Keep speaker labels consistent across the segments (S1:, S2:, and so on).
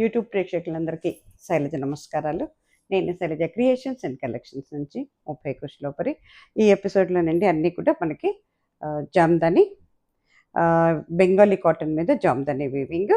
S1: YouTube ప్రేక్షకులందరికీ శైలజ నమస్కారాలు. నేను శైలజ క్రియేషన్స్ అండ్ కలెక్షన్స్ నుంచి 30 కుషిలోపరి. ఈ ఎపిసోడ్లోనండి అన్నీ కూడా మనకి జామ్దాని బెంగాలీ కాటన్ మీద జామ్దాని వీవింగ్,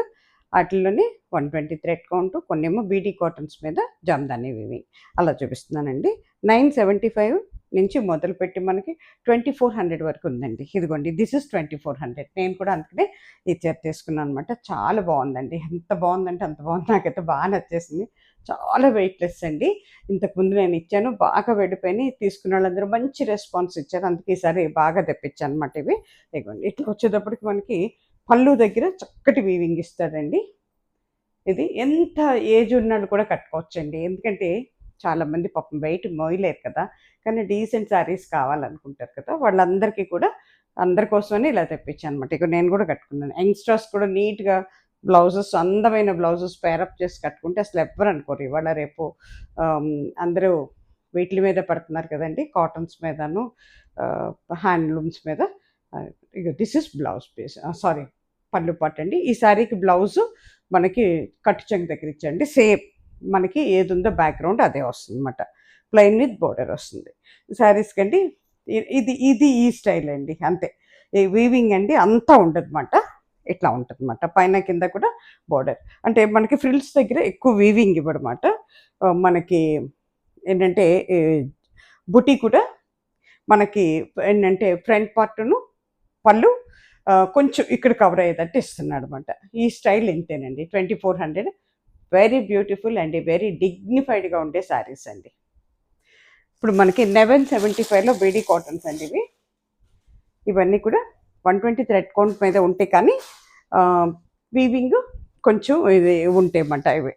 S1: వాటిల్లోనే 120 థ్రెడ్ కౌంట్, కొన్నేమో బీడీ కాటన్స్ మీద జామ్దాని వీవింగ్ అలా చూపిస్తున్నానండి. 975 నుంచి మొదలుపెట్టి మనకి 2400 వరకు ఉందండి. ఇదిగోండి, దిస్ ఇస్ 2400. నేను కూడా అందుకనే ఈ చీర తీసుకున్నాను అనమాట. చాలా బాగుందండి, ఎంత బాగుందంటే అంత బాగుంది. నాకైతే బాగా నచ్చేసింది. చాలా వెయిట్లెస్ అండి. ఇంతకుముందు నేను ఇచ్చాను, బాగా వెళ్ళిపోయినాయి. తీసుకున్న వాళ్ళందరూ మంచి రెస్పాన్స్ ఇచ్చారు. అందుకే ఈసారి బాగా తెప్పించాను అనమాట. ఇవి ఇదిగోండి, ఇట్లా వచ్చేటప్పటికి మనకి పళ్ళు దగ్గర చక్కటి వీవింగ్ ఇస్తాడండి. ఇది ఎంత ఏజ్ ఉన్నాళ్ళు కూడా కట్టుకోవచ్చండి. ఎందుకంటే చాలామంది పాపం వెయిట్ మోయలేరు కదా, కానీ డీసెంట్ శారీస్ కావాలనుకుంటారు కదా, వాళ్ళందరికీ కూడా అందరి కోసమని ఇలా తెప్పించాను అనమాట. ఇక నేను కూడా కట్టుకున్నాను. యంగ్స్టర్స్ కూడా నీట్గా బ్లౌజెస్, అందమైన బ్లౌజెస్ పేరప్ చేసి కట్టుకుంటే అసలు ఎవ్వరు అనుకోరు. ఇవాళ రేపు అందరూ వీటి మీద పడుతున్నారు కదండి, కాటన్స్ మీదను హ్యాండ్లూమ్స్ మీద. ఇక this is blouse piece, sari పళ్ళు పట్టు అండి. ఈ శారీకి బ్లౌజు మనకి కట్టు చెంగు దగ్గర ఇచ్చండి. సేమ్ మనకి ఏది ఉందో బ్యాక్గ్రౌండ్ అదే వస్తుంది అనమాట. ప్లెయిన్ విత్ బోర్డర్ వస్తుంది శారీస్ కండి. ఇది ఇది ఈ స్టైల్ అండి, అంతే. ఈ వీవింగ్ అండి అంతా ఉండదు అనమాట, ఇట్లా ఉంటుంది అనమాట. పైన కింద కూడా బోర్డర్. అంటే మనకి ఫ్రిల్స్ దగ్గర ఎక్కువ వీవింగ్ ఇవ్వడమాట. మనకి ఏంటంటే బుటీ కూడా మనకి ఏంటంటే ఫ్రంట్ పార్ట్ను పళ్ళు కొంచెం ఇక్కడ కవర్ అయ్యేటట్టు ఇస్తున్నాడు అనమాట. ఈ స్టైల్ ఇంతేనండి. 2400. వెరీ బ్యూటిఫుల్ అండ్ వెరీ డిగ్నిఫైడ్గా ఉండే శారీస్ అండి. ఇప్పుడు మనకి 1175లో బీడీ కాటన్స్ అండి ఇవి. ఇవన్నీ కూడా 120 థ్రెడ్ కౌంట్ మీద ఉంటాయి, కానీ వీవింగ్ కొంచెం ఇది ఉంటాయన్నమాట. ఇవి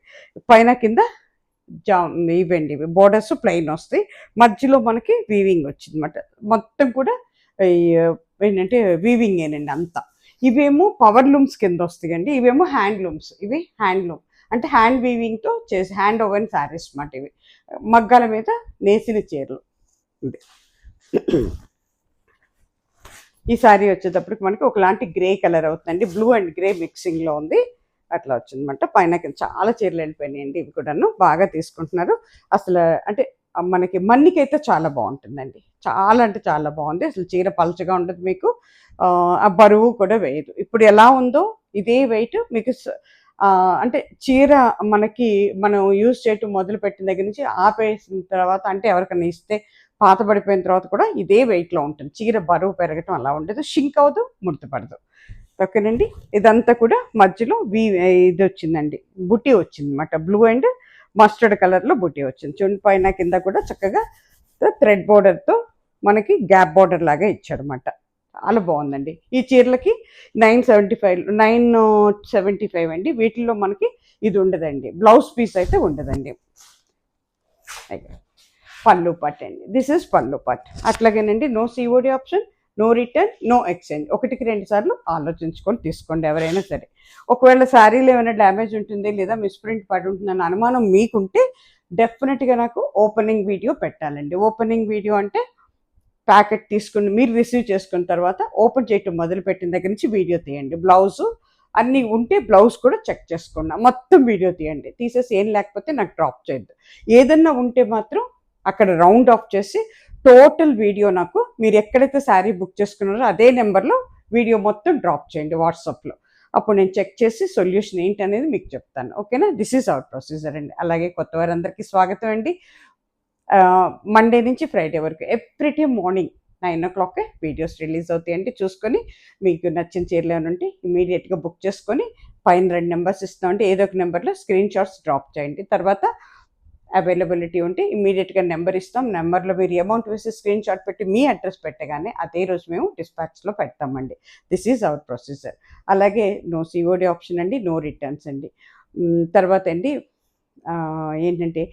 S1: పైన కింద ఇవండి, ఇవి బోర్డర్స్ ప్లెయిన్ వస్తాయి, మధ్యలో మనకి వీవింగ్ వచ్చింది అనమాట. మొత్తం కూడా ఏంటంటే వీవింగ్ ఏనండి అంతా. ఇవేమో పవర్ లూమ్స్ కింద వస్తాయండి, ఇవేమో హ్యాండ్లూమ్స్. ఇవి హ్యాండ్లూమ్ అంటే హ్యాండ్ వీవింగ్తో చేసి హ్యాండ్ ఓవెన్ శారీస్ అన్నమాట. ఇవి మగ్గాల మీద నేసిన చీరలు. ఇది ఈ శారీ వచ్చేటప్పటికి మనకి ఒకలాంటి గ్రే కలర్ అవుతుందండి, బ్లూ అండ్ గ్రే మిక్సింగ్లో ఉంది. అట్లా వచ్చిందన్నమాట. పైన చాలా చీరలు వెళ్ళిపోయినాయండి. ఇవి కూడాను బాగా తీసుకుంటున్నారు. అసలు అంటే మనకి మన్నికైతే చాలా బాగుంటుందండి, చాలా అంటే చాలా బాగుంది. అసలు చీర పలచగా ఉండదు మీకు, ఆ బరువు కూడా వేయదు. ఇప్పుడు ఎలా ఉందో ఇదే వెయిట్ మీకు అంటే చీర మనకి మనం యూజ్ చేయటం మొదలు పెట్టిన దగ్గర నుంచి ఆపేసిన తర్వాత, అంటే ఎవరికైనా ఇస్తే పాత పడిపోయిన తర్వాత కూడా ఇదే వెయిట్లో ఉంటుంది. చీర బరువు పెరగటం అలా ఉండదు, షింక్ అవ్వదు, ముడతపడదు. ఓకేనండి. ఇదంతా కూడా మధ్యలో ఇది వచ్చిందండి, బుట్టి వచ్చింది అనమాట. బ్లూ అండ్ మస్టర్డ్ కలర్లో బుట్టి వచ్చింది. చూడండి, పైన కింద కూడా చక్కగా థ్రెడ్ బోర్డర్తో మనకి గ్యాప్ బోర్డర్ లాగా ఇచ్చాడు అనమాట. చాలా బాగుందండి. ఈ చీరలకి 975 అండి. వీటిల్లో మనకి ఇది ఉండదండి, బ్లౌజ్ పీస్ అయితే ఉండదండి. పళ్ళు పట్టు అండి, దిస్ ఇస్ పళ్ళు పట్టు. అట్లాగేనండి, no COD option, no return, no exchange. 1-2 సార్లు ఆలోచించుకొని తీసుకోండి ఎవరైనా సరే. ఒకవేళ శారీలో ఏమైనా డ్యామేజ్ ఉంటుంది లేదా మిస్ప్రింట్ పడి ఉంటుందని అనుమానం మీకుంటే డెఫినెట్గా నాకు ఓపెనింగ్ వీడియో పెట్టాలండి. ఓపెనింగ్ వీడియో అంటే ప్యాకెట్ తీసుకుని మీరు రిసీవ్ చేసుకున్న తర్వాత ఓపెన్ చేయటం మొదలుపెట్టిన దగ్గర నుంచి వీడియో తీయండి. బ్లౌజు అన్నీ ఉంటే బ్లౌజ్ కూడా చెక్ చేసుకోండి, మొత్తం వీడియో తీయండి. తీసేసి ఏం లేకపోతే నాకు డ్రాప్ చేయొద్దు. ఏదన్నా ఉంటే మాత్రం అక్కడ రౌండ్ ఆఫ్ చేసి టోటల్ వీడియో నాకు మీరు ఎక్కడైతే శారీ బుక్ చేసుకున్నారో అదే నెంబర్లో వీడియో మొత్తం డ్రాప్ చేయండి వాట్సాప్లో. అప్పుడు నేను చెక్ చేసి సొల్యూషన్ ఏంటి అనేది మీకు చెప్తాను. ఓకేనా? దిస్ ఈజ్ అవర్ ప్రొసీజర్ అండి. అలాగే కొత్త వారందరికీ స్వాగతం అండి. మండే నుంచి ఫ్రైడే వరకు every day morning 9 o'clock videos release అవుతాయండి. చూసుకొని మీకు నచ్చిన చీరలు ఏమైనా ఉంటే ఇమీడియట్గా బుక్ చేసుకొని పైన 2 నెంబర్స్ ఇస్తామంటే ఏదో ఒక నెంబర్లో స్క్రీన్ షాట్స్ డ్రాప్ చేయండి. తర్వాత అవైలబిలిటీ ఉంటే ఇమీడియట్గా నెంబర్ ఇస్తాం. నెంబర్లో మీరు అమౌంట్ వేసి స్క్రీన్ షాట్ పెట్టి మీ అడ్రస్ పెట్టగానే అదే రోజు మేము డిస్పాచ్లో పెడతామండి. This is our procedure. అలాగే నో సిఓడి ఆప్షన్ అండి, నో రిటర్న్స్ అండి. తర్వాత అండి ఏంటంటే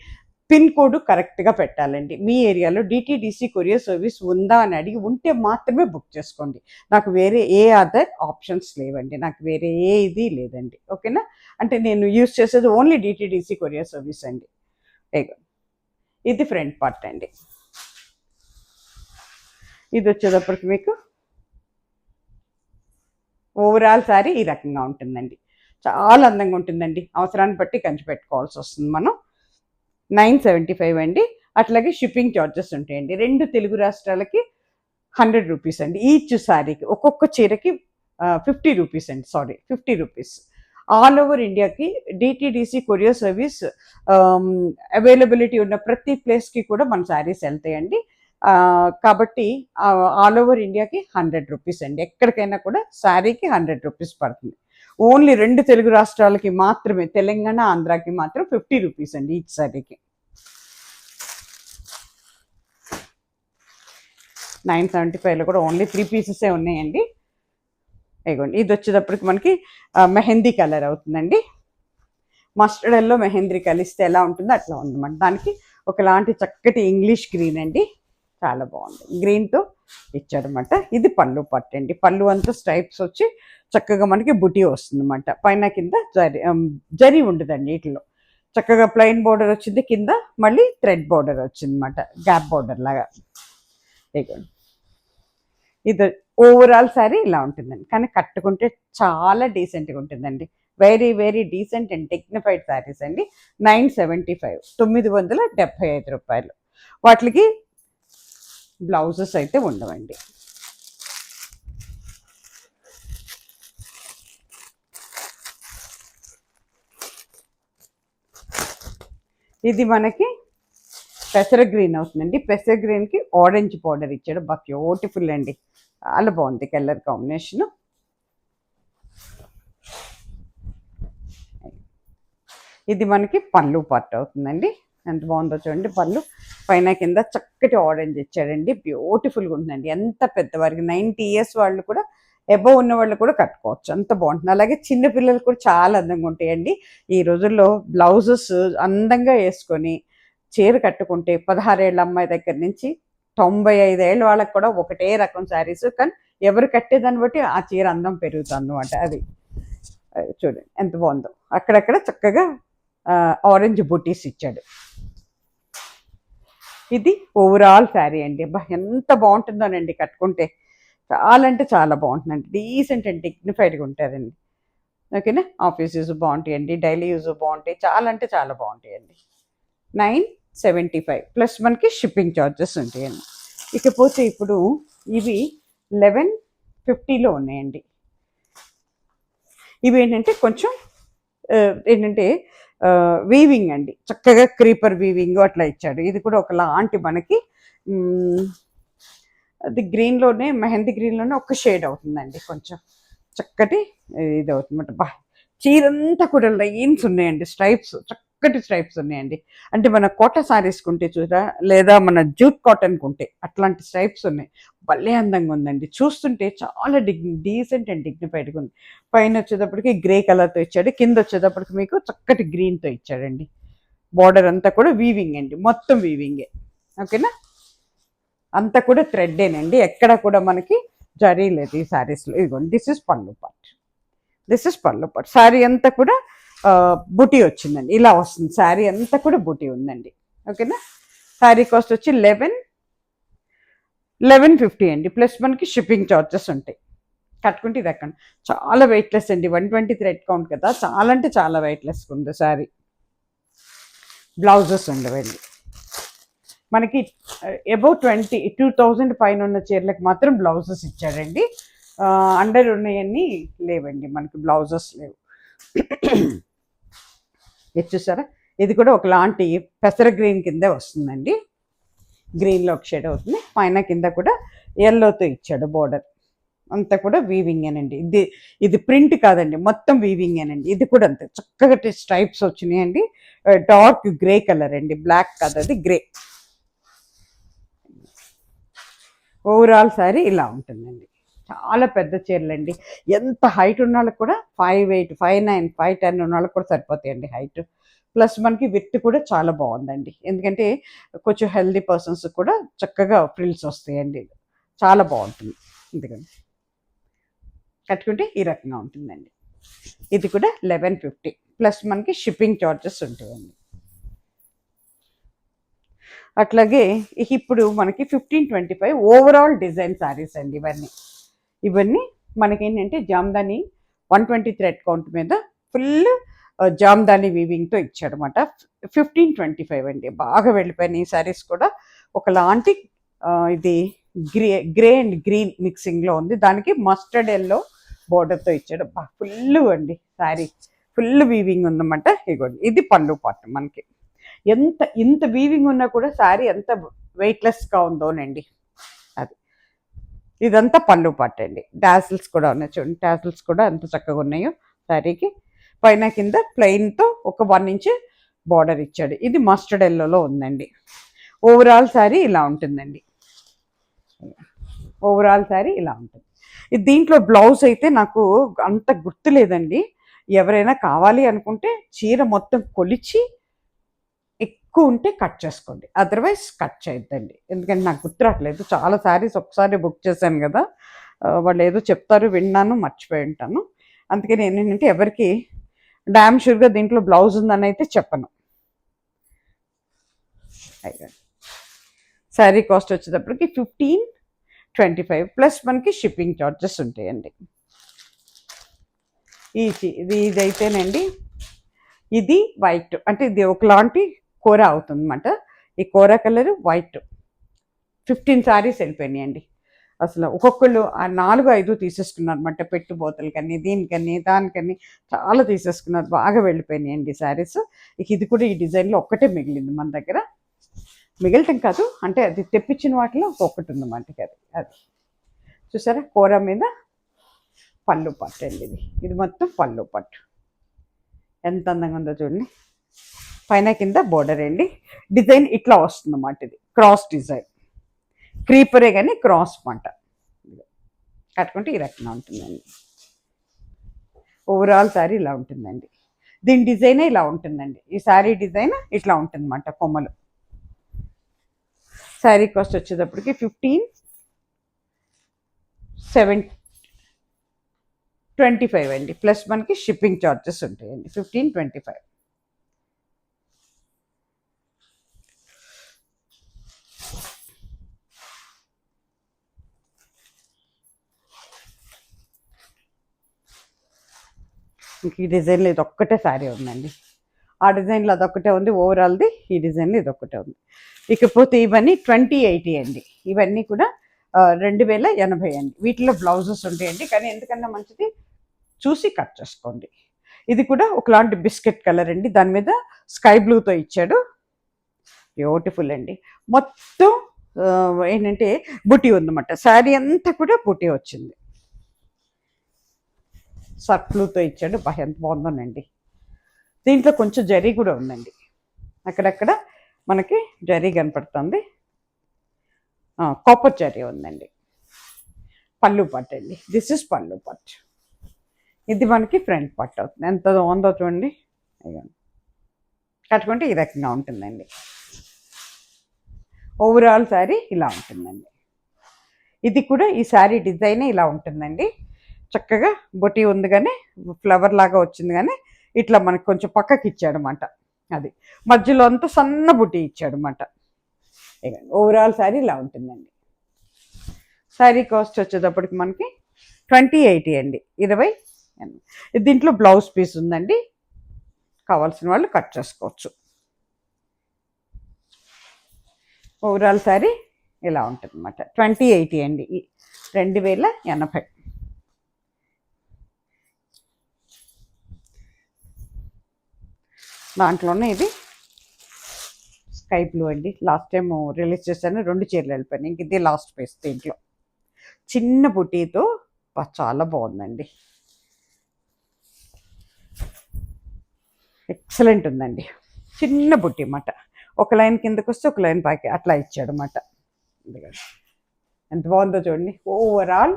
S1: పిన్ కోడ్ కరెక్ట్గా పెట్టాలండి. మీ ఏరియాలో డిటీడీసీ కొరియర్ సర్వీస్ ఉందా అని అడిగి ఉంటే మాత్రమే బుక్ చేసుకోండి. నాకు వేరే ఏ అదర్ ఆప్షన్స్ లేవండి, నాకు వేరే ఏ ఇది లేదండి. ఓకేనా? అంటే నేను యూజ్ చేసేది ఓన్లీ డిటీడీసీ కొరియర్ సర్వీస్ అండి. ఇది ఫ్రంట్ పార్ట్ అండి. ఇది వచ్చేటప్పటికి మీకు ఓవరాల్ శారీ ఈ రకంగా ఉంటుందండి. చాలా అందంగా ఉంటుందండి. అవసరాన్ని బట్టి కంచి పెట్టుకోవాల్సి వస్తుంది మనం. 975 అండి. అట్లాగే షిప్పింగ్ చార్జెస్ ఉంటాయండి. 2 తెలుగు రాష్ట్రాలకి 100 రూపీస్ అండి. ఈచ్ శారీకి ఒక్కొక్క చీరకి 50 రూపీస్ అండి. Sorry 50 rupees. ఆల్ ఓవర్ ఇండియాకి డిటీడీసీ కొరియర్ సర్వీస్ అవైలబిలిటీ ఉన్న ప్రతి ప్లేస్కి కూడా మన శారీస్ వెళ్తాయండి. కాబట్టి ఆల్ ఓవర్ ఇండియాకి 100 రూపీస్ అండి. ఎక్కడికైనా కూడా శారీకి 100 రూపీస్ పడుతుంది. ఓన్లీ 2 తెలుగు రాష్ట్రాలకి మాత్రమే, తెలంగాణ ఆంధ్రాకి మాత్రం 50 రూపీస్ అండి ఈచ్ శారీకి. 975లో కూడా ఓన్లీ 3 పీసెసే ఉన్నాయండి. ఇదిగోండి, ఇది వచ్చేటప్పటికి మనకి మెహందీ కలర్ అవుతుందండి. మస్టర్డ్ ఎల్లో మెహందీ కలిస్తే ఎలా ఉంటుందో అట్లా ఉందన్నమాట. దానికి ఒకలాంటి చక్కటి ఇంగ్లీష్ గ్రీన్ అండి, చాలా బాగుంది. గ్రీన్తో ఇచ్చాడనమాట. ఇది పళ్ళు పట్టు అండి. పళ్ళు అంతా స్ట్రైప్స్ వచ్చి చక్కగా మనకి బుటీ వస్తుంది అనమాట. పైన కింద జరీ ఉండదండి వీటిలో. చక్కగా ప్లెయిన్ బోర్డర్ వచ్చింది, కింద మళ్ళీ థ్రెడ్ బోర్డర్ వచ్చింది అనమాట, గ్యాప్ బోర్డర్ లాగా. ఇది ఓవరాల్ శారీ ఇలా ఉంటుందండి. కానీ కట్టుకుంటే చాలా డీసెంట్గా ఉంటుందండి. Very very decent and dignified saris అండి. 975, 975 రూపాయలు. వాటికి బ్లౌజెస్ అయితే ఉండవండి. ఇది మనకి పెసర గ్రీన్ అవుతుందండి. పెసర గ్రీన్కి ఆరెంజ్ పౌడర్ ఇచ్చాడు, బాగా బ్యూటిఫుల్ అండి, చాలా బాగుంది కలర్ కాంబినేషన్. ఇది మనకి పళ్ళు పార్ట్ అవుతుందండి. ఎంత బాగుందో చూడండి. పళ్ళు పైన కింద చక్కటి ఆరెంజ్ ఇచ్చాడండి, బ్యూటిఫుల్గా ఉంటుందండి. ఎంత పెద్దవారికి 90 ఇయర్స్ వాళ్ళు కూడా, అబవ్ ఉన్న వాళ్ళు కూడా కట్టుకోవచ్చు, అంత బాగుంటుంది. అలాగే చిన్నపిల్లలు కూడా చాలా అందంగా ఉంటాయండి. ఈ రోజుల్లో బ్లౌజెస్ అందంగా వేసుకొని చీర కట్టుకుంటే 16 ఏళ్ళ అమ్మాయి దగ్గర నుంచి 95 ఏళ్ళ వాళ్ళకి కూడా ఒకటే రకం శారీస్, కానీ ఎవరు కట్టేదాన్ని బట్టి ఆ చీర అందం పెరుగుతుంది అన్నమాట. అది చూడండి ఎంత బాగుందో. అక్కడక్కడ చక్కగా ఆరెంజ్ బుటీస్ ఇచ్చాడు. ఇది ఓవరాల్ శారీ అండి. అబ్బా ఎంత బాగుంటుందోనండి కట్టుకుంటే, చాలా అంటే చాలా బాగుంటుందండి. డీసెంట్ అండ్ డిగ్నిఫైడ్గా ఉంటారండి. ఓకేనా. ఆఫీస్ యూజ్ బాగుంటాయండి, డైలీ యూజ్ బాగుంటాయి, చాలా అంటే చాలా బాగుంటాయండి. 975 ప్లస్ మనకి షిప్పింగ్ ఛార్జెస్ ఉంటాయండి. ఇకపోతే ఇప్పుడు ఇవి 1150లో ఉన్నాయండి. ఇవి ఏంటంటే కొంచెం ఏంటంటే వీవింగ్ అండి, చక్కగా క్రీపర్ వీవింగ్ అట్లా ఇచ్చాడు. ఇది కూడా ఒకలాంటి మనకి అది గ్రీన్లోనే, మెహందీ గ్రీన్లోనే ఒక షేడ్ అవుతుందండి, కొంచెం చక్కటి ఇది అవుతుందన్నమాట. బా చీరంతా కూడా లైన్స్ ఉన్నాయండి, స్ట్రైప్స్, చక్కటి స్ట్రైప్స్ ఉన్నాయండి. అంటే మన కోట సారీస్ కుంటే చూసా, లేదా మన జూట్ కాటన్ కుంటే అట్లాంటి స్ట్రైప్స్ ఉన్నాయి. భలే అందంగా ఉందండి, చూస్తుంటే చాలా డీసెంట్ అండ్ డిగ్నిఫైడ్గా ఉంది. పైన వచ్చేటప్పటికి గ్రే కలర్తో ఇచ్చాడు, కింద వచ్చేటప్పటికి మీకు చక్కటి గ్రీన్తో ఇచ్చాడండి. బార్డర్ అంతా కూడా వీవింగ్ అండి, మొత్తం వీవింగే. ఓకేనా. అంతా కూడా థ్రెడ్డేనండి, ఎక్కడ కూడా మనకి జరీ లేదు ఈ శారీస్లో. ఇదిగోండి, దిస్ ఇస్ పళ్ళు పార్ట్, దిస్ ఇస్ పళ్ళు పార్ట్. శారీ అంతా కూడా బుటీ వచ్చిందండి, ఇలా వస్తుంది. శారీ అంతా కూడా బుటీ ఉందండి. ఓకేనా. శారీ కాస్ట్ వచ్చి 1150 అండి, ప్లస్ మనకి షిప్పింగ్ ఛార్జెస్ ఉంటాయి. కట్టుకుంటే ఇది ఎక్కడ చాలా వెయిట్లెస్ అండి, 120 థ్రెడ్ కౌంట్ కదా, చాలా అంటే చాలా వెయిట్లెస్గా ఉంది శారీ. బ్లౌజెస్ ఉండవండి మనకి. అబౌవ్ 2000 పైన ఉన్న చీరలకు మాత్రం బ్లౌజెస్ ఇచ్చాడండి. అండర్ ఉన్నాయన్నీ లేవండి మనకి, బ్లౌజెస్ లేవు. ఇది చూసారా, ఇది కూడా ఒకలాంటి పెసర గ్రీన్ కిందే వస్తుందండి. గ్రీన్లో ఒక షేడ్ అవుతుంది, పైన కింద కూడా ఎల్లోతో ఇచ్చాడు బోర్డర్. అంతా కూడా వీవింగేనండి. ఇది ప్రింట్ కాదండి, మొత్తం వీవింగేనండి. ఇది కూడా అంతే చక్కగా స్ట్రైప్స్ వచ్చినాయండి. డార్క్ గ్రే కలర్ అండి, బ్లాక్ కాదు, అది గ్రే. ఓవరాల్ శారీ ఇలా ఉంటుందండి. చాలా పెద్ద చీరలండి, ఎంత హైట్ ఉన్న వాళ్ళకి కూడా 5'8", 5'9", 5'10" ఉన్న వాళ్ళకి కూడా సరిపోతాయండి హైట్. ప్లస్ మనకి విత్ కూడా చాలా బాగుందండి, ఎందుకంటే కొంచెం హెల్దీ పర్సన్స్ కూడా చక్కగా ఫ్రిల్స్ వస్తాయండి, చాలా బాగుంటుంది. ఎందుకంటే కట్టుకుంటే ఈ రకంగా ఉంటుందండి. ఇది కూడా 1150 ప్లస్ మనకి షిప్పింగ్ ఛార్జెస్ ఉంటాయండి. అట్లాగే ఇప్పుడు మనకి 1525 ఓవరాల్ డిజైన్ శారీస్ అండి. ఇవన్నీ మనకి ఏంటంటే జామ్దాని 120 థ్రెడ్ కౌంట్ మీద ఫుల్ జామ్దాని వీవింగ్తో ఇచ్చాడనమాట. 1525 అండి. బాగా వెళ్ళిపోయినాయి ఈ శారీస్ కూడా. ఒకలాంటి ఇది గ్రే అండ్ గ్రీన్ మిక్సింగ్లో ఉంది. దానికి మస్టర్డ్ ఎల్లో బోర్డర్తో ఇచ్చాడు. ఫుల్ అండి శారీ, ఫుల్ వీవింగ్ ఉందన్నమాట. ఇగోండి, ఇది పళ్ళు పాటు మనకి. ఇంత వీవింగ్ ఉన్నా కూడా శారీ ఎంత వెయిట్లెస్గా ఉందోనండి. అది ఇదంతా పళ్ళు పాటు అండి. టాసిల్స్ కూడా ఉన్నాయి చూడండి, టాసిల్స్ కూడా ఎంత చక్కగా ఉన్నాయో శారీకి. పైన కింద ప్లెయిన్తో ఒక 1 ఇంచ్ బార్డర్ ఇచ్చాడు. ఇది మస్టర్డ్ ఎల్లోలో ఉందండి. ఓవరాల్ శారీ ఇలా ఉంటుందండి. ఓవరాల్ శారీ ఇలా ఉంటుంది. దీంట్లో బ్లౌజ్ అయితే నాకు అంత గుర్తులేదండి. ఎవరైనా కావాలి అనుకుంటే చీర మొత్తం కొలిచి ఎక్కువ ఉంటే కట్ చేసుకోండి, అదర్వైజ్ కట్ చేయొద్దండి. ఎందుకంటే నాకు గుర్తు రావట్లేదు. చాలా శారీస్ ఒకసారి బుక్ చేశాను కదా, వాళ్ళు ఏదో చెప్తారు విన్నాను, మర్చిపోయి ఉంటాను. అందుకని ఏంటంటే ఎవరికి డ్యామ్ షూర్గా దీంట్లో బ్లౌజ్ ఉందని అయితే చెప్పను. శారీ కాస్ట్ వచ్చేటప్పటికి 1525 ప్లస్ మనకి షిప్పింగ్ చార్జెస్ ఉంటాయండి. ఇదైతేనండి, ఇది వైట్, అంటే ఇది ఒకలాంటి కూర అవుతుంది అన్నమాట. ఈ కూర కలర్ వైట్. 15 శారీస్ వెళ్ళిపోయినాయండి. అసలు ఒక్కొక్కళ్ళు 4-5 తీసేసుకున్నారు అనమాట. పెట్టుబోతలకని, దీనికని, దానికని చాలా తీసేసుకున్నారు. బాగా వెళ్ళిపోయినాయండి శారీస్. ఇది కూడా ఈ డిజైన్లో ఒక్కటే మిగిలింది మన దగ్గర. మిగలటం కాదు, అంటే అది తెప్పించిన వాటిలో ఒక్కటి ఉందన్నమాట. అది చూసారా, కూర మీద పళ్ళు పట్టు అండి. ఇది మొత్తం పళ్ళు పట్టు. ఎంత అందంగా ఉందో చూడండి. పైన కింద బోర్డర్ అండి. డిజైన్ ఇట్లా వస్తుందన్నమాట. ఇది క్రాస్ డిజైన్, క్రీపరే కానీ క్రాస్ మాట. కట్టుకుంటే ఈ రకంగా ఉంటుందండి. ఓవరాల్ శారీ ఇలా ఉంటుందండి. దీని డిజైనే ఇలా ఉంటుందండి. ఈ శారీ డిజైన్ ఇట్లా ఉంటుందన్నమాట, కొమ్మలు. శారీ కాస్ట్ వచ్చేటప్పటికి 1525 అండి. ప్లస్ మనకి షిప్పింగ్ ఛార్జెస్ ఉంటాయండి. 1525. ఇంక ఈ డిజైన్లో ఇది ఒక్కటే శారీ ఉందండి. ఆ డిజైన్లో అదొక్కటే ఉంది. ఓవరాల్ది ఈ డిజైన్లో ఇది ఒక్కటే ఉంది. ఇకపోతే ఇవన్నీ 2080 అండి. ఇవన్నీ కూడా 2080 అండి. వీటిలో బ్లౌజెస్ ఉంటాయండి, కానీ ఎందుకన్నా మంచిది చూసి కట్ చేసుకోండి. ఇది కూడా ఒకలాంటి బిస్కెట్ కలర్ అండి. దాని మీద స్కై బ్లూతో ఇచ్చాడు. బ్యూటిఫుల్ అండి. మొత్తం ఏంటంటే బుటీ ఉందన్నమాట. శారీ అంతా కూడా బుటీ వచ్చింది. సర్క్లూతో ఇచ్చాడు. ఎంత బాగుందోనండి. దీంట్లో కొంచెం జరీ కూడా ఉందండి. అక్కడక్కడ మనకి జరీ కనపడుతుంది. కాపర్ జరీ ఉందండి. పళ్ళు పట్టు అండి. దిస్ ఇస్ పళ్ళు పట్టు. ఇది మనకి ఫ్రంట్ పట్టు అవుతుంది. ఎంత బాగుందో చూడండి. కట్టుకుంటే ఈ రకంగా ఉంటుందండి. ఓవరాల్ శారీ ఇలా ఉంటుందండి. ఇది కూడా ఈ శారీ డిజైనే ఇలా ఉంటుందండి. చక్కగా బొటీ ఉంది, కానీ ఫ్లవర్ లాగా వచ్చింది, కానీ ఇట్లా మనకి కొంచెం పక్కకి ఇచ్చాడనమాట. అది మధ్యలో అంతా సన్న బుటీ ఇచ్చాడనమాట. ఓవరాల్ శారీ ఇలా ఉంటుందండి. శారీ కాస్ట్ వచ్చేటప్పటికి మనకి 2080 అండి. 20. దీంట్లో బ్లౌజ్ పీస్ ఉందండి, కావాల్సిన వాళ్ళు కట్ చేసుకోవచ్చు. ఓవరాల్ శారీ ఇలా ఉంటుంది అన్నమాట. 2080 అండి. 2080. దాంట్లోనే ఇది స్కై బ్లూ అండి. లాస్ట్ టైం రిలీజ్ చేశాను, 2 చీరలు వెళ్ళిపోయినాయి. ఇంక ఇది లాస్ట్ పీస్. దీంట్లో చిన్న బుటీతో చాలా బాగుందండి. ఎక్సలెంట్ ఉందండి. చిన్న బుట్టి అన్నమాట. ఒక లైన్ కిందకు వస్తే ఒక లైన్ పైకి అట్లా ఇచ్చాడు అన్నమాట. ఎంత బాగుందో చూడండి. ఓవరాల్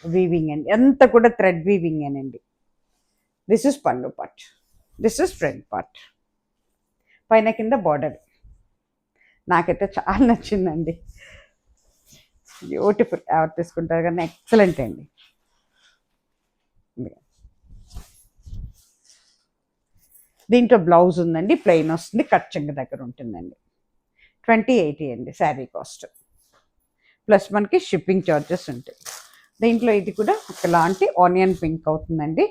S1: వీవింగ్ అండి, ఎంత కూడా థ్రెడ్ వీవింగ్ అనండి. దిస్ ఇస్ పళ్ళు part, this is front part. పైన కింద బార్డర్. నాకైతే చాలా నచ్చిందండి. బ్యూటిఫుల్. ఎవరు తీసుకుంటారు కానీ ఎక్సలెంట్ అండి. దీంట్లో బ్లౌజ్ ఉందండి, ప్లెయిన్ వస్తుంది, కట్ చెంగ దగ్గర ఉంటుందండి. 2080 అండి శారీ కాస్ట్. ప్లస్ మనకి షిప్పింగ్ ఛార్జెస్ ఉంటాయి. దీంట్లో ఇది కూడా ఒకలాంటి ఆనియన్ పింక్ అవుతుందండి.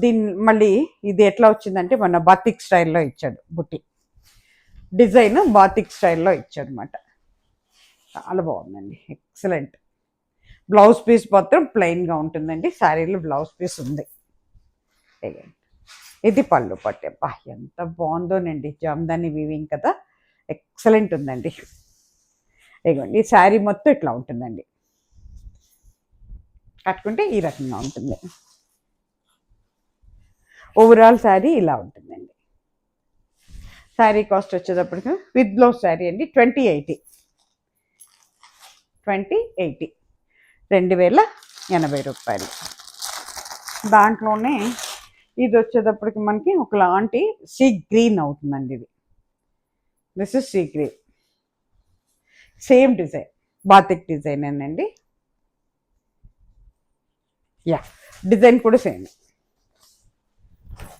S1: దీని మళ్ళీ ఇది ఎట్లా వచ్చిందంటే మన బాతిక్ స్టైల్లో ఇచ్చాడు బుట్టి, డిజైన్ బాతిక్ స్టైల్లో ఇచ్చాడు అనమాట. చాలా బాగుందండి, ఎక్సలెంట్. బ్లౌజ్ పీస్ మాత్రం ప్లెయిన్గా ఉంటుందండి, శారీలో బ్లౌజ్ పీస్ ఉంది. ఇది పళ్ళు పట్టే, బా ఎంత బాగుందోనండి, జామ్దాని వీవింగ్ కదా, ఎక్సలెంట్ ఉందండి. ఇదిగోండి ఈ శారీ మొత్తం ఇట్లా ఉంటుందండి, కట్టుకుంటే ఈ రకంగా ఉంటుంది. ఓవరాల్ శారీ ఇలా ఉంటుందండి. శారీ కాస్ట్ వచ్చేటప్పటికి విత్ బ్లౌజ్ శారీ అండి 2080, 2080 రూపాయలు. దాంట్లోనే ఇది వచ్చేటప్పటికి మనకి ఒకలాంటి సీ గ్రీన్ అవుతుందండి. This is sea green, same design, batik design అండి. యా, డిజైన్ కూడా సేమ్.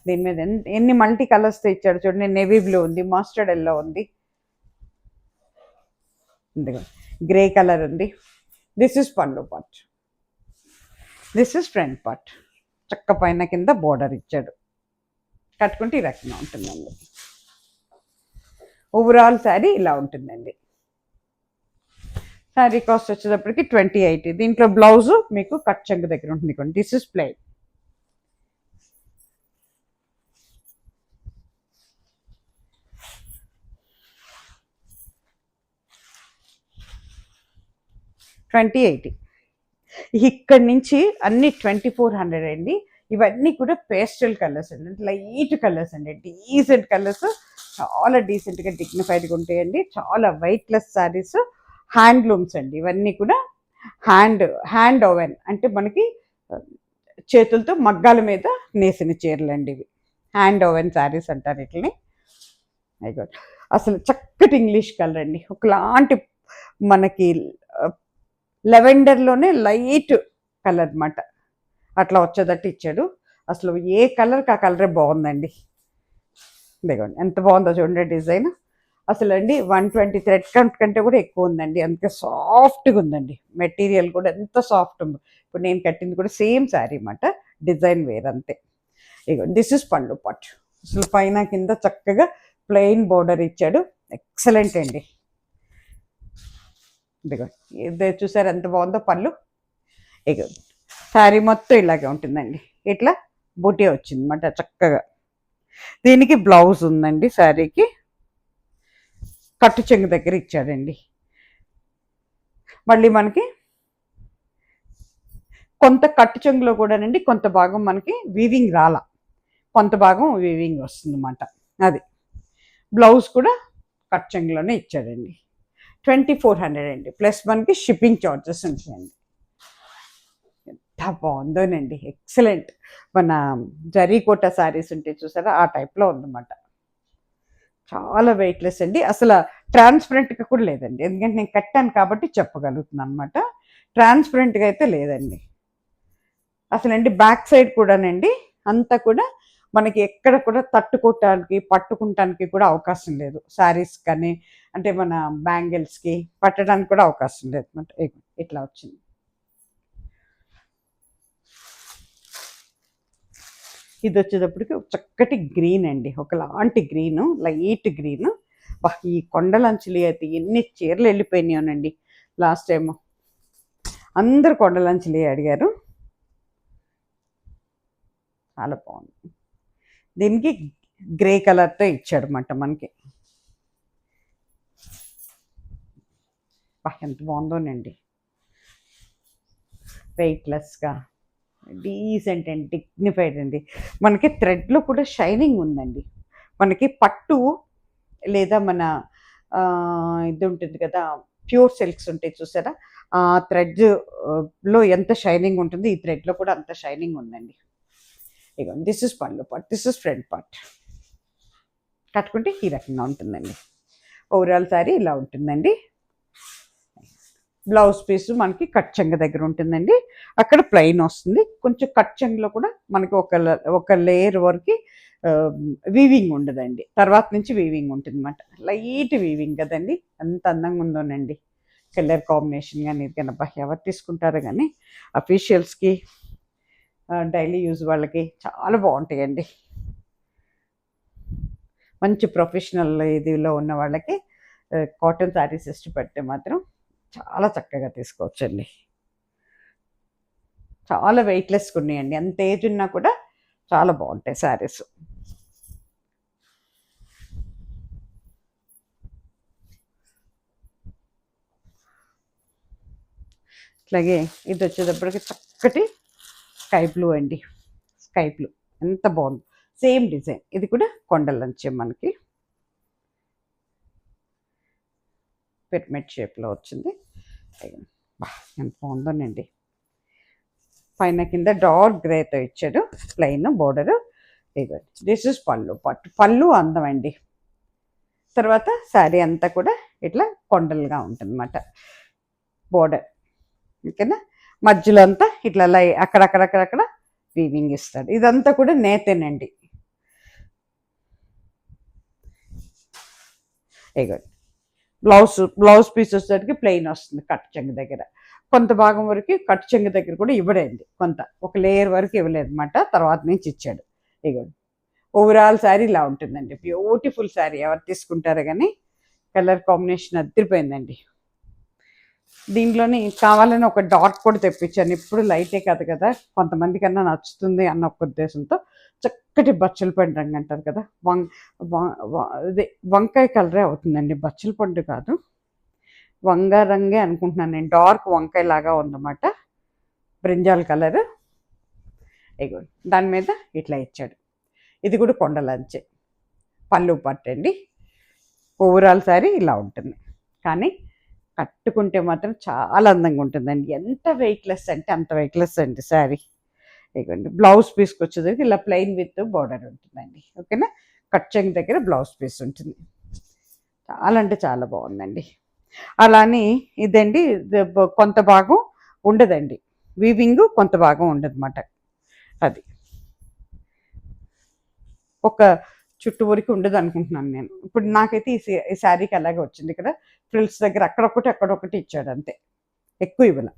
S1: దీని మీద ఎన్ని మల్టీ కలర్స్తో ఇచ్చాడు చూడండి. నేవీ బ్లూ ఉంది, మస్టర్డ్ ఎల్లో ఉంది, గ్రే కలర్ ఉంది. దిస్ ఇస్ పళ్ళు part, this is front part. చక్క పైన కింద బోర్డర్ ఇచ్చాడు, కట్టుకుంటే ఈ రకంగా ఉంటుందండి. ఓవరాల్ శారీ ఇలా ఉంటుందండి. శారీ కాస్ట్ వచ్చేటప్పటికి 2080. దీంట్లో బ్లౌజు మీకు కట్ చెంగు దగ్గర ఉంటుంది. This is plain. $2080. ఇక్కడి నుంచి అన్ని 2400 అండి. ఇవన్నీ కూడా పేస్టల్ కలర్స్ అండి, లైట్ కలర్స్ అండి, డీసెంట్ కలర్స్, చాలా డీసెంట్గా డిగ్నిఫైడ్గా ఉంటాయండి. చాలా వెయిట్లెస్ శారీస్, హ్యాండ్లూమ్స్ అండి. ఇవన్నీ కూడా హ్యాండ్ ఓవెన్ అంటే మనకి చేతులతో మగ్గాల మీద నేసిన చీరలు అండి ఇవి. హ్యాండ్ ఓవెన్ శారీస్ అంటారు వీటిని. అసలు చక్కటి ఇంగ్లీష్ కలర్ అండి, ఒకలాంటి మనకి లెవెండర్లోనే లైట్ కలర్ అనమాట, అట్లా వచ్చేటట్టు ఇచ్చాడు. అసలు ఏ కలర్కి ఆ కలరే బాగుందండి. ఇదిగోండి ఎంత బాగుందో చూడండి డిజైన్. అసలు అండి 120 థ్రెడ్ కౌంట్ కంటే కూడా ఎక్కువ ఉందండి, అంత సాఫ్ట్గా ఉందండి. మెటీరియల్ కూడా ఎంత సాఫ్ట్ ఉందో. ఇప్పుడు నేను కట్టింది కూడా సేమ్ శారీ అన్నమాట, డిజైన్ వేర్ అంతే. ఇగో దిస్ ఇస్ పళ్ళు పట్టు. అసలు పైన కింద చక్కగా ప్లెయిన్ బోర్డర్ ఇచ్చాడు, ఎక్సలెంట్ అండి. ఇదిగో ఇది చూసారు ఎంత బాగుందో పళ్ళు. ఇక శారీ మొత్తం ఇలాగే ఉంటుందండి, ఇట్లా బూటీ వచ్చింది అన్నమాట చక్కగా. దీనికి బ్లౌజ్ ఉందండి, శారీకి కట్టు చెంగు దగ్గర ఇచ్చాడండి. మళ్ళీ మనకి కొంత కట్టు చెంగులో కూడానండి కొంత భాగం మనకి వీవింగ్ రాలా, కొంత భాగం వీవింగ్ వస్తుంది అన్నమాట. అది బ్లౌజ్ కూడా కట్ చెంగులోనే ఇచ్చాడండి. 2400 అండి, ప్లస్ మనకి షిప్పింగ్ చార్జెస్ ఉంటాయండి. ఎంత బాగుందోనండి, ఎక్సలెంట్. మన జరీకోట శారీస్ ఉంటే చూసారా, ఆ టైప్లో ఉందన్నమాట. చాలా వెయిట్లెస్ అండి, అసలు ట్రాన్స్పరెంట్గా కూడా లేదండి, ఎందుకంటే నేను కట్టాను కాబట్టి చెప్పగలుగుతున్నాను అనమాట. ట్రాన్స్పరెంట్గా అయితే లేదండి అసలు అండి. బ్యాక్ సైడ్ కూడానండి అంతా కూడా మనకి ఎక్కడ కూడా తట్టుకోవటానికి పట్టుకుంటానికి కూడా అవకాశం లేదు. శారీస్ కానీ అంటే మన బ్యాంగిల్స్కి పట్టడానికి కూడా అవకాశం లేదు అనమాట. ఇట్లా వచ్చింది. ఇది వచ్చేటప్పటికి చక్కటి గ్రీన్ అండి, ఒకలాంటి గ్రీను, లైట్ గ్రీను. ఈ కొండలంచులు అయితే ఎన్ని చీరలు వెళ్ళిపోయినాయోనండి. లాస్ట్ టైము అందరు కొండలంచులు అడిగారు, చాలా బాగుంది. దీనికి గ్రే కలర్తో ఇచ్చాడు అన్నమాట మనకి. ఎంత బాగుందోనండి, వెయిట్లెస్గా డీసెంట్ అండ్ డిగ్నిఫైడ్ అండి. మనకి థ్రెడ్లో కూడా షైనింగ్ ఉందండి. మనకి పట్టు లేదా మన ఇది ఉంటుంది కదా, ప్యూర్ సిల్క్స్ ఉంటాయి చూసారా, ఆ థ్రెడ్లో ఎంత షైనింగ్ ఉంటుంది, ఈ థ్రెడ్లో కూడా అంత షైనింగ్ ఉందండి. ఇగో దిస్ ఇస్ పళ్ళు part, this is front part. కట్టుకుంటే ఈ రకంగా ఉంటుందండి. ఓవరాల్ శారీ ఇలా ఉంటుందండి. బ్లౌజ్ పీస్ మనకి కట్ చెంగ దగ్గర ఉంటుందండి, అక్కడ ప్లెయిన్ వస్తుంది. కొంచెం కట్ చెంగులో కూడా మనకి ఒక లేయర్ వరకు వీవింగ్ ఉండదండి, తర్వాత నుంచి వీవింగ్ ఉంటుంది అన్నమాట. లైట్ వీవింగ్ కదండి, అంత అందంగా ఉందోనండి. కలర్ కాంబినేషన్ కానీ ఇది కానీ ఎవరు తీసుకుంటారో కానీ అఫీషియల్స్కి డైలీ యూజ్ వాళ్ళకి చాలా బాగుంటాయండి. మంచి ప్రొఫెషనల్ ఇదిలో ఉన్న వాళ్ళకి కాటన్ శారీస్ ఇష్టపడితే మాత్రం చాలా చక్కగా తీసుకోవచ్చండి. చాలా వెయిట్‌లెస్‌గా ఉన్నాయండి. ఎంత ఏజ్ ఉన్నా కూడా చాలా బాగుంటాయి శారీస్. అట్లాగే ఇది వచ్చేటప్పటికి చక్కటి స్కై బ్లూ అండి. స్కై బ్లూ ఎంత బాగుంది. Same design. ఇది కూడా కొండలంచే మనకి పిరమిడ్ షేప్లో వచ్చింది. ఎంత బాగుందోనండి. పైన కింద డార్క్ గ్రేతో ఇచ్చాడు ప్లెయిన్ బోర్డరు. ఇదిగోండి దిస్ ఇస్ పళ్ళు. పళ్ళు అందం అండి. తర్వాత శారీ అంతా కూడా ఇట్లా కొండలుగా ఉంటుందన్నమాట బోర్డర్. ఓకేనా. మధ్యలో అంతా ఇట్లా అక్కడక్కడక్కడక్కడ వీవింగ్ ఇస్తాడు. ఇదంతా కూడా నేతేనండి. ఇగోండి బ్లౌజ్ పీస్ వచ్చేసరికి ప్లెయిన్ వస్తుంది కట్ చెంగు దగ్గర. కొంత భాగం వరకు కట్ చెంగు దగ్గర కూడా ఇవ్వడండి. కొంత ఒక లేయర్ వరకు ఇవ్వలేదు అనమాట. తర్వాత నుంచి ఇచ్చాడు. ఇగోండి ఓవరాల్ శారీ ఇలా ఉంటుందండి. బ్యూటిఫుల్ శారీ. ఎవరు తీసుకుంటారో కానీ కలర్ కాంబినేషన్ అదిరిపోయిందండి. దీంట్లోని కావాలని ఒక డాట్ కూడా తెప్పించాను. ఇప్పుడు లైటే కాదు కదా, కొంతమంది కన్నా నచ్చుతుంది అన్న ఒక ఉద్దేశంతో చక్కటి బచ్చల పండు రంగు అంటారు కదా, ఇది వంకాయ కలరే అవుతుందండి. బచ్చల పండు కాదు, వంగ రంగే అనుకుంటున్నాను నేను. డార్క్ వంకాయ లాగా ఉందన్నమాట, బ్రింజాల్ కలర్. ఇగో దాని మీద ఇట్లా ఇచ్చాడు. ఇది కూడా కొండలంచే పళ్ళు పట్టండి. ఓవరాల్ శారీ ఇలా ఉంటుంది. కానీ కట్టుకుంటే మాత్రం చాలా అందంగా ఉంటుందండి. ఎంత వెయిట్లెస్ అంటే అంత వెయిట్లెస్ అండి శారీ. ఇదిగోండి బ్లౌజ్ పీస్కి వచ్చేసరికి ఇలా ప్లెయిన్ విత్ బార్డర్ ఉంటుందండి. ఓకేనా. కట్ చెంగు దగ్గర బ్లౌజ్ పీస్ ఉంటుంది. చాలా అంటే చాలా బాగుందండి. అలానే ఇదండి కొంత భాగం ఉండదండి, వీవింగ్ కొంత భాగం ఉండదన్నమాట. అది ఒక చుట్టూ వరకు ఉండదు అనుకుంటున్నాను నేను. ఇప్పుడు నాకైతే ఈ శారీకి అలాగే వచ్చింది. ఇక్కడ ఫ్రిల్స్ దగ్గర అక్కడొకటి అక్కడొకటి ఇచ్చాడు అంతే, ఎక్కువ ఇవ్వల.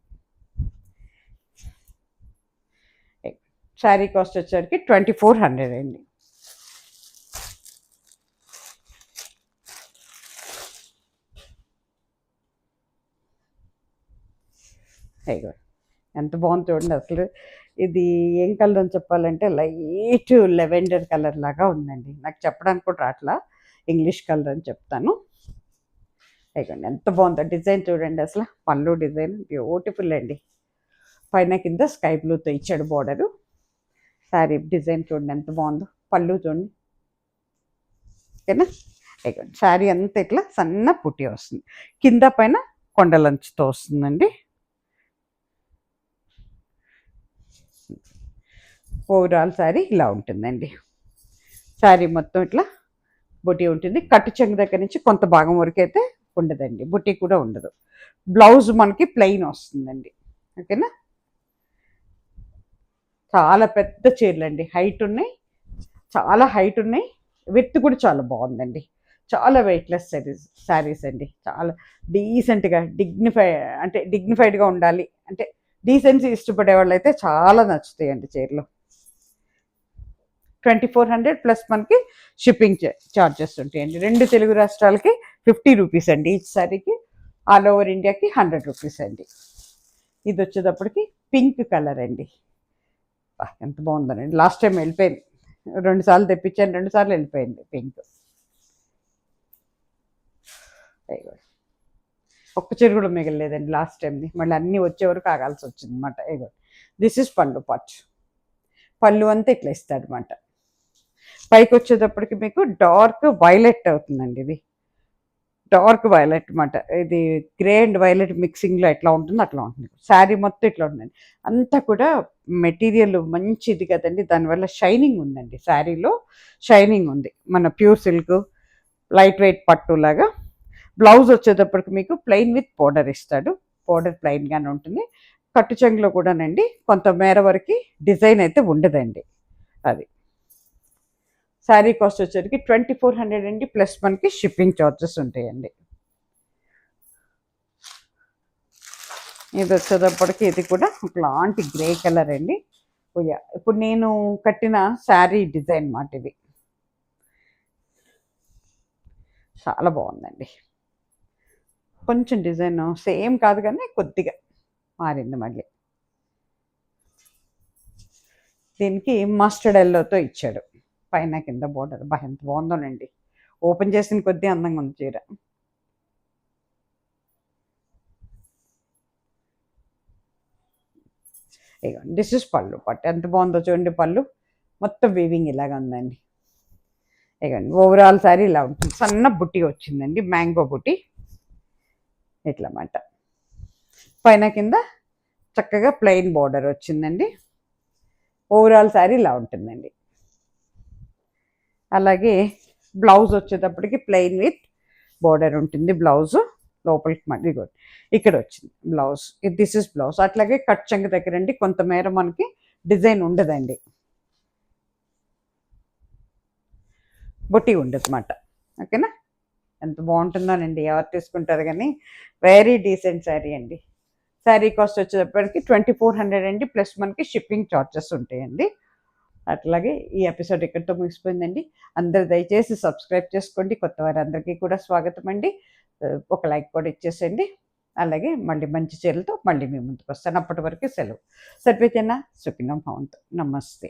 S1: శారీ కాస్ట్ వచ్చేసరికి 2400 అండి. అయ్యో ఎంత బాగుంది చూడండి. అసలు ఇది ఏం కలర్ అని చెప్పాలంటే లైట్ లెవెండర్ కలర్ లాగా ఉందండి. నాకు చెప్పడానికి కూడా రాట్లా, ఇంగ్లీష్ కలర్ అని చెప్తాను. అయిపోయింది. ఎంత బాగుందో డిజైన్ చూడండి. అసలు పళ్ళు డిజైన్ బ్యూటిఫుల్ అండి. పైన కింద స్కై బ్లూతో ఇచ్చాడు బోర్డరు. శారీ డిజైన్ చూడండి ఎంత బాగుందో. పళ్ళు చూడండి. ఓకేనా. అయిపోయింది. శారీ అంతా ఇట్లా సన్న పుట్టి వస్తుంది, కింద పైన కొండలంచుతో వస్తుందండి. ఓవరాల్ శారీ ఇలా ఉంటుందండి. శారీ మొత్తం ఇట్లా బుట్టి ఉంటుంది. కట్టు చెంగు దగ్గర నుంచి కొంత భాగం వరకు అయితే ఉండదండి, బుట్టి కూడా ఉండదు. బ్లౌజ్ మనకి ప్లెయిన్ వస్తుందండి. ఓకేనా. చాలా పెద్ద చీరలు అండి, హైట్ ఉన్నాయి, చాలా హైట్ ఉన్నాయి. విత్ కూడా చాలా బాగుందండి. చాలా వెయిట్లెస్ శారీస్ అండి. చాలా డీసెంట్గా డిగ్నిఫైడ్గా ఉండాలి అంటే డీసెన్సీ ఇష్టపడే వాళ్ళు అయితే చాలా నచ్చుతాయండి చీరలు. 2400 ప్లస్ మనకి షిప్పింగ్ ఛార్జెస్ ఉంటాయండి. 2 తెలుగు రాష్ట్రాలకి 50 రూపీస్ అండి ఈచ్ శారీకి. ఆల్ ఓవర్ ఇండియాకి 100 రూపీస్ అండి. ఇది వచ్చేటప్పటికి పింక్ కలర్ అండి. ఎంత బాగుందనండి. లాస్ట్ టైం వెళ్ళిపోయింది, 2 సార్లు తెప్పించాను, 2 సార్లు వెళ్ళిపోయింది పింక్. ఒక్క చీర కూడా మిగలలేదండి లాస్ట్ టైంది. మళ్ళీ అన్నీ వచ్చే వరకు ఆగాల్సి వచ్చింది అనమాట. దిస్ ఇస్ పళ్ళు పార్ట్. పళ్ళు అంతా ఇట్లా ఇస్తాడు అనమాట. పైకి వచ్చేటప్పటికి మీకు డార్క్ వైలెట్ అవుతుందండి. ఇది డార్క్ వైలెట్ అనమాట. ఇది గ్రే అండ్ వైలెట్ మిక్సింగ్లో ఎట్లా ఉంటుందో అట్లా ఉంటుంది. శారీ మొత్తం ఇట్లా ఉంటుందండి. అంతా కూడా మెటీరియల్ మంచిది కదండి, దానివల్ల షైనింగ్ ఉందండి. శారీలో షైనింగ్ ఉంది. మన ప్యూర్ సిల్క్ లైట్ వెయిట్ పట్టు లాగా. బ్లౌజ్ వచ్చేటప్పటికి మీకు ప్లెయిన్ విత్ బోర్డర్ ఇస్తాడు. బోర్డర్ ప్లెయిన్గానే ఉంటుంది. కట్టు చెంగులో కూడానండి కొంత మేర వరకు డిజైన్ అయితే ఉండదండి. అది శారీ కాస్ట్ వచ్చేసరికి 2400 అండి, ప్లస్ మనకి షిప్పింగ్ ఛార్జెస్ ఉంటాయండి. ఇది వచ్చేటప్పటికి ఇది కూడా ఒకలాంటి గ్రే కలర్ అండి. ఇప్పుడు నేను కట్టిన శారీ డిజైన్ మాట ఇది. చాలా బాగుందండి. కొంచెం డిజైన్ సేమ్ కాదు కానీ కొద్దిగా మారింది మళ్ళీ. దీనికి మస్టర్డ్ ఎల్లోతో ఇచ్చాడు, పైన కింద బోర్డర్. ఎంత బాగుందోనండి, ఓపెన్ చేసిన కొద్దీ అందంగా ఉంది చీర. ఇగోండి దిస్ ఇస్ పళ్ళు. పట్టు ఎంత బాగుందో చూడండి, పళ్ళు మొత్తం వీవింగ్ ఇలాగా ఉందండి. ఇగోండి ఓవరాల్ సారీ ఇలా ఉంటుంది. సన్న బుట్టి వచ్చిందండి, మ్యాంగో బుట్టి ఇట్లా మాట. పైన కింద చక్కగా ప్లెయిన్ బోర్డర్ వచ్చిందండి. ఓవరాల్ శారీ ఇలా ఉంటుందండి. అలాగే బ్లౌజ్ వచ్చేటప్పటికి ప్లెయిన్ విత్ బోర్డర్ ఉంటుంది. బ్లౌజ్ లోపలికి మళ్ళీ ఇక్కడ వచ్చింది బ్లౌజ్. This is blouse. అట్లాగే కట్ చెంగ దగ్గర అండి కొంతమేర మనకి డిజైన్ ఉండదండి, బొట్టి ఉండదు అన్నమాట. ఓకేనా, ఎంత బాగుంటుందోనండి, ఎవరు తీసుకుంటారు కానీ. వెరీ డీసెంట్ శారీ అండి. శారీ కాస్ట్ వచ్చేటప్పటికి 2400 అండి, ప్లస్ మనకి షిప్పింగ్ ఛార్జెస్ ఉంటాయండి. అట్లాగే ఈ ఎపిసోడ్ ఇక్కడితో ముగిసిపోయిందండి. అందరు దయచేసి సబ్స్క్రైబ్ చేసుకోండి. కొత్త వారందరికీ కూడా స్వాగతం అండి. ఒక లైక్ కూడా ఇచ్చేసేయండి. అలాగే మళ్ళీ మంచి చీరలతో మళ్ళీ మీ ముందుకు వస్తాను. అప్పటి వరకు సెలవు. సర్వేజన సుఖినం భవంతు. నమస్తే.